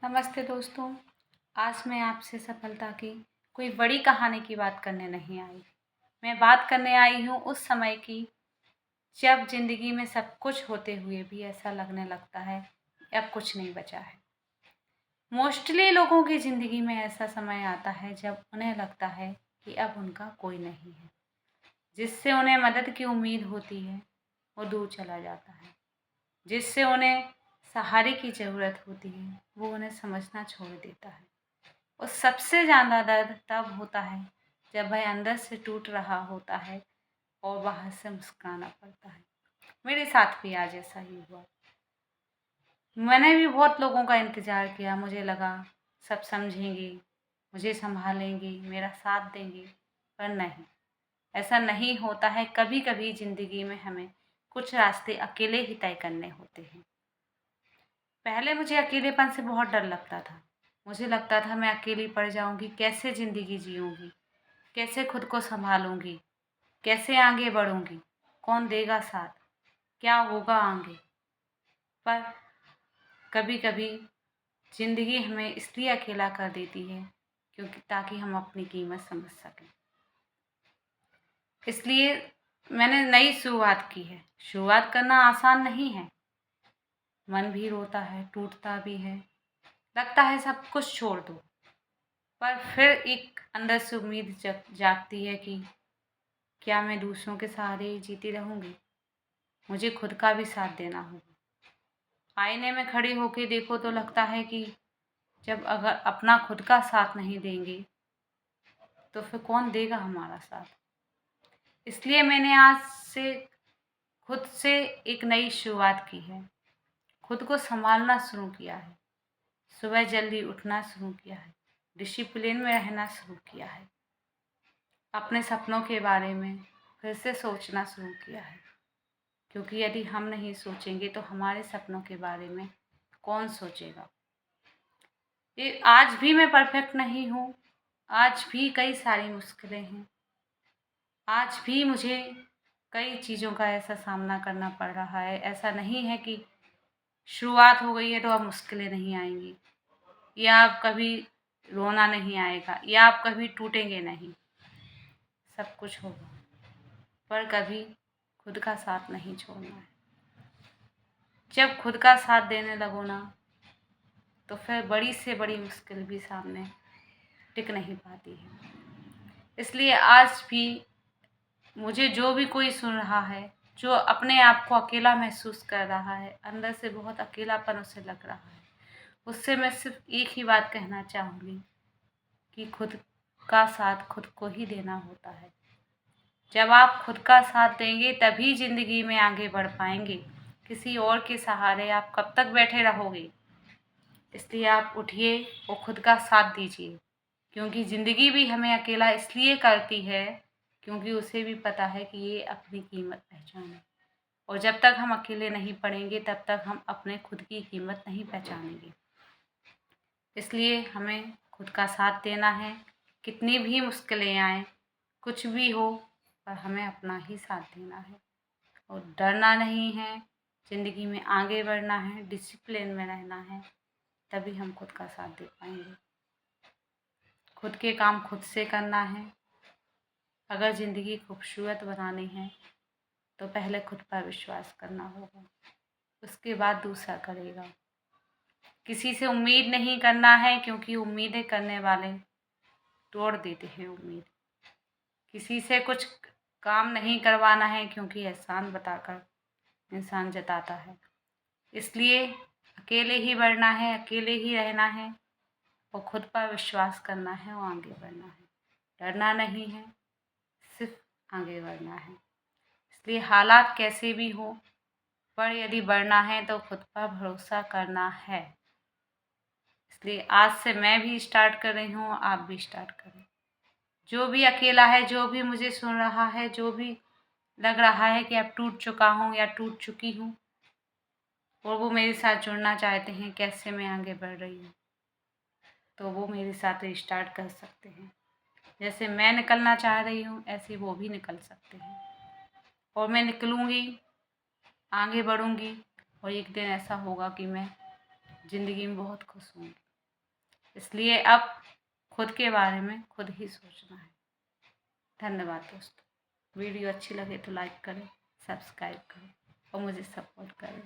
नमस्ते दोस्तों। आज मैं आपसे सफलता की कोई बड़ी कहानी की बात करने नहीं आई। मैं बात करने आई हूँ उस समय की जब ज़िंदगी में सब कुछ होते हुए भी ऐसा लगने लगता है कि अब कुछ नहीं बचा है। मोस्टली लोगों की ज़िंदगी में ऐसा समय आता है जब उन्हें लगता है कि अब उनका कोई नहीं है। जिससे उन्हें मदद की उम्मीद होती है वो दूर चला जाता है। जिससे उन्हें सहारे की ज़रूरत होती है वो उन्हें समझना छोड़ देता है। और सबसे ज़्यादा दर्द तब होता है जब वह अंदर से टूट रहा होता है और बाहर से मुस्कुराना पड़ता है। मेरे साथ भी आज ऐसा ही हुआ। मैंने भी बहुत लोगों का इंतज़ार किया। मुझे लगा सब समझेंगे, मुझे संभालेंगे, मेरा साथ देंगे, पर नहीं, ऐसा नहीं होता है। कभी कभी ज़िंदगी में हमें कुछ रास्ते अकेले ही तय करने होते हैं। पहले मुझे अकेलेपन से बहुत डर लगता था। मुझे लगता था मैं अकेली पड़ जाऊंगी, कैसे ज़िंदगी जीऊंगी, कैसे खुद को संभालूंगी, कैसे आगे बढ़ूंगी, कौन देगा साथ, क्या होगा आगे। पर कभी कभी ज़िंदगी हमें इसलिए अकेला कर देती है क्योंकि ताकि हम अपनी कीमत समझ सकें। इसलिए मैंने नई शुरुआत की है। शुरुआत करना आसान नहीं है। मन भी रोता है, टूटता भी है, लगता है सब कुछ छोड़ दो। पर फिर एक अंदर से उम्मीद जागती है कि क्या मैं दूसरों के सहारे ही जीती रहूंगी? मुझे खुद का भी साथ देना होगा। आईने में खड़े होके देखो तो लगता है कि जब अगर अपना खुद का साथ नहीं देंगे तो फिर कौन देगा हमारा साथ। इसलिए मैंने आज से खुद से एक नई शुरुआत की है। खुद को संभालना शुरू किया है। सुबह जल्दी उठना शुरू किया है। डिसिप्लिन में रहना शुरू किया है। अपने सपनों के बारे में फिर से सोचना शुरू किया है। क्योंकि यदि हम नहीं सोचेंगे तो हमारे सपनों के बारे में कौन सोचेगा। ये आज भी मैं परफेक्ट नहीं हूँ। आज भी कई सारी मुश्किलें हैं। आज भी मुझे कई चीज़ों का ऐसा सामना करना पड़ रहा है। ऐसा नहीं है कि शुरुआत हो गई है तो अब मुश्किलें नहीं आएंगी, या अब कभी रोना नहीं आएगा, या आप कभी टूटेंगे नहीं। सब कुछ होगा, पर कभी खुद का साथ नहीं छोड़ना है। जब खुद का साथ देने लगो ना तो फिर बड़ी से बड़ी मुश्किल भी सामने टिक नहीं पाती है। इसलिए आज भी मुझे जो भी कोई सुन रहा है, जो अपने आप को अकेला महसूस कर रहा है, अंदर से बहुत अकेलापन उसे लग रहा है, उससे मैं सिर्फ एक ही बात कहना चाहूँगी कि खुद का साथ खुद को ही देना होता है। जब आप खुद का साथ देंगे तभी ज़िंदगी में आगे बढ़ पाएंगे। किसी और के सहारे आप कब तक बैठे रहोगे? इसलिए आप उठिए और खुद का साथ दीजिए। क्योंकि ज़िंदगी भी हमें अकेला इसलिए करती है क्योंकि उसे भी पता है कि ये अपनी कीमत पहचाने। और जब तक हम अकेले नहीं पड़ेंगे तब तक हम अपने खुद की कीमत नहीं पहचानेंगे। इसलिए हमें खुद का साथ देना है। कितनी भी मुश्किलें आएँ, कुछ भी हो, पर हमें अपना ही साथ देना है और डरना नहीं है। ज़िंदगी में आगे बढ़ना है, डिसिप्लिन में रहना है, तभी हम खुद का साथ दे पाएंगे। खुद के काम खुद से करना है। अगर ज़िंदगी खूबसूरत बनानी है तो पहले खुद पर विश्वास करना होगा, उसके बाद दूसरा करेगा। किसी से उम्मीद नहीं करना है क्योंकि उम्मीदें करने वाले तोड़ देते हैं उम्मीद। किसी से कुछ काम नहीं करवाना है क्योंकि एहसान बताकर इंसान जताता है। इसलिए अकेले ही बढ़ना है, अकेले ही रहना है और खुद पर विश्वास करना है और आगे बढ़ना है। डरना नहीं है, सिर्फ आगे बढ़ना है। इसलिए हालात कैसे भी हो, पर यदि बढ़ना है तो खुद पर भरोसा करना है। इसलिए आज से मैं भी स्टार्ट कर रही हूँ, आप भी स्टार्ट करें। जो भी अकेला है, जो भी मुझे सुन रहा है, जो भी लग रहा है कि अब टूट चुका हूँ या टूट चुकी हूँ और वो मेरे साथ जुड़ना चाहते हैं कैसे मैं आगे बढ़ रही हूँ, तो वो मेरे साथ स्टार्ट कर सकते हैं। जैसे मैं निकलना चाह रही हूँ ऐसे वो भी निकल सकते हैं। और मैं निकलूँगी, आगे बढ़ूँगी और एक दिन ऐसा होगा कि मैं ज़िंदगी में बहुत खुश हूँगी। इसलिए अब खुद के बारे में खुद ही सोचना है। धन्यवाद दोस्तों। वीडियो अच्छी लगे तो लाइक करें, सब्सक्राइब करें और मुझे सपोर्ट करें।